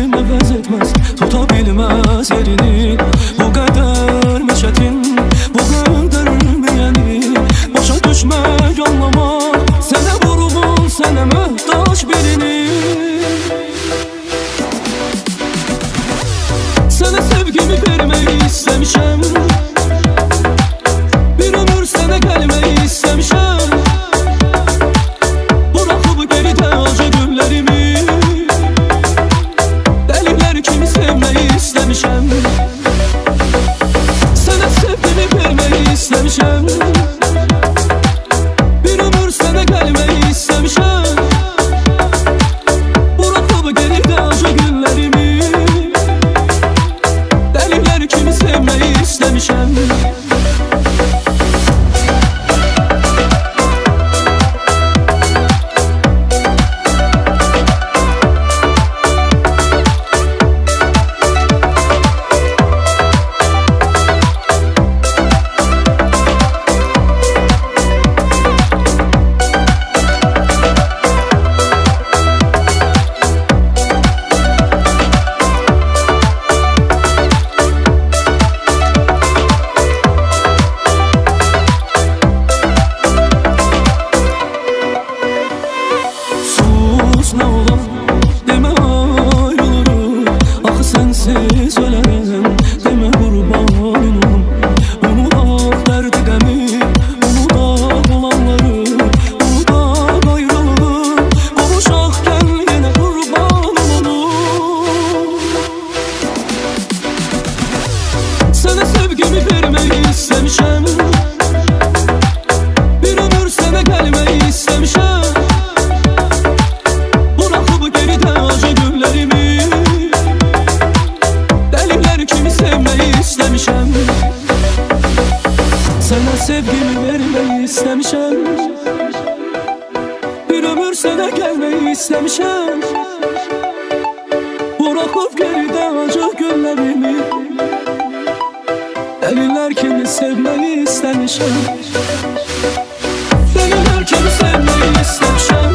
Sevgim nefes etmez, tutabilmez yerini. Bu kadar mı çetin, bu kadar mı yani? Başa düşmek, anlamak, sana vurgun, sana muhtaç birini. Sana sevgimi vermeyi istemişim, bir ömür sana gelmeyi istemişim. Bırakıp geride acı günlerimi, deliler kimi sevmeyi istemişim. Sana sevgimi vermeyi istemişim, bir ömür sana gelmeyi istemişim. Bırakıp geride acı günlerimi, deliler kimi sevmeyi istemişim. Ne olur deme ayrılırım, ah sensiz ölerim, deme kurbanım. Unutak derdi gemi, unutak olanları, unutak ayrılırım. Konuşakken yine kurbanım olur. Sana sevgimi vermeyi istemişim, bir ömür sana gelmeyi istemişim. Sana sevgimi vermeyi istemişim, bir ömür sana gelmeyi istemişim. Bırakıp geride acı günlerimi, deliler kimi sevmeyi istemişim. Deliler kimi sevmeyi istemişim.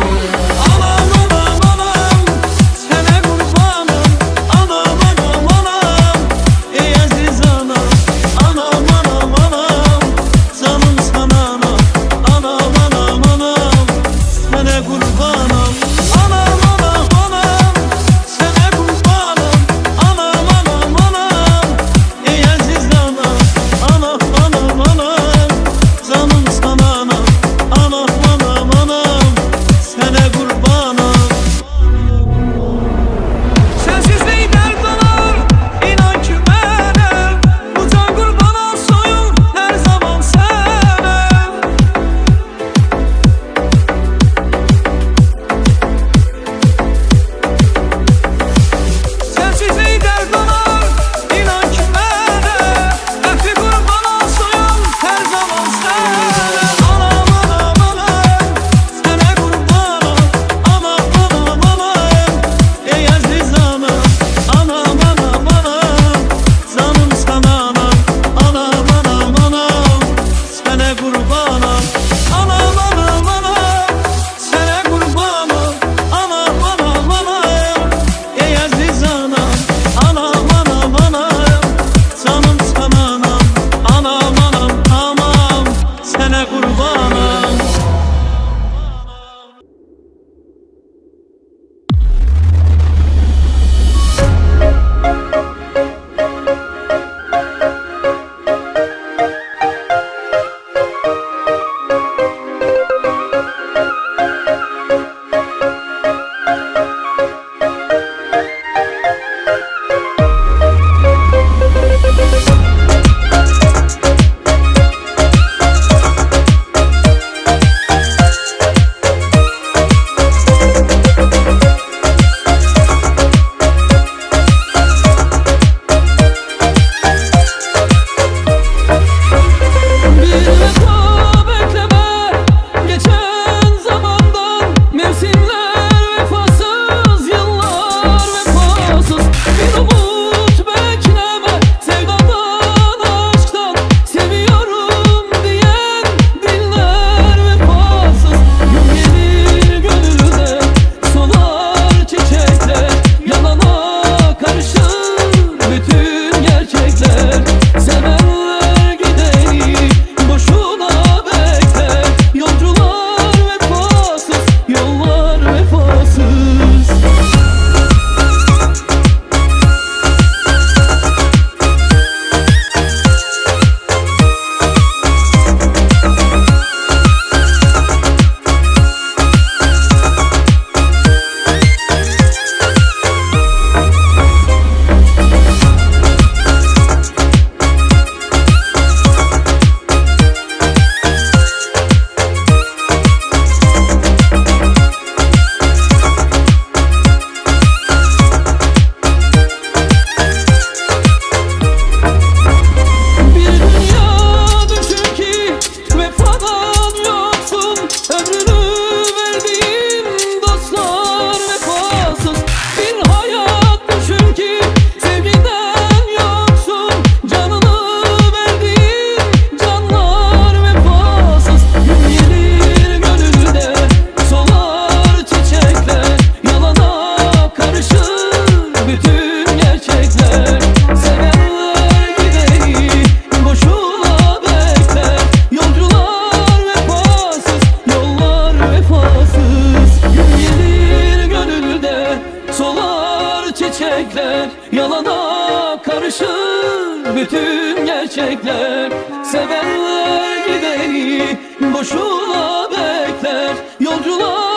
Anam anam anam, sana kurbanım. Anam anam anam, ey aziz anam. Anam anam anam, canım sana anam. Anam anam anam, sana kurbanım. Anam anam anam, sana kurbanım. Anam anam anam, ey aziz anam. Anam anam anam, canım sana anam. Anam anam anam, sana kurbanım. Sensiz ney dert anar, inan ki benim. Bu can kurban olsun her zaman sana. Sensiz ney dert anar, inan ki benim. Öpü kurban olsun her zaman sana. Anam anam anam, sana kurbanım. Anam anam anam, ey aziz anam. Anam anam anam, canım sana anam. Anam anam anam, sana kurbanım. Anam anam anam, sana kurbanım. Anam anam anam, ey aziz anam. Anam anam anam, canım sana anam. Anam anam anam, sana kurbanım. Bir vefa bekleme, geçen zamandan. Mevsimler vefasız, yıllar vefasız. Bir umut bekleme, sevdadan aşktan. Seviyorum diyen diller vefasız. Gün gelir gönülde, solar çiçekler. Yalana karışır bütün gerçekler. Sevenler gideri boşuna bekler. Yolcular vefasız, yollar vefasız. Bir dünya düşün ki vefadan yoksun. Ömrünü verdiğin dostlar vefasız. Bir hayat düşün ki sevgiden yoksun. Canını verdiğin canlar vefasız. Gün gelir gönülde, solar çiçekler. Yalana karışır bütün gerçekler. Sevenler gideri boşuna bekler. Yolcular vefasız, yollar vefasız. Gün gelir gönülde, solar çiçekler. Yalana karışır bütün gerçekler. Sevenler gideri boşuna bekler. Yolcular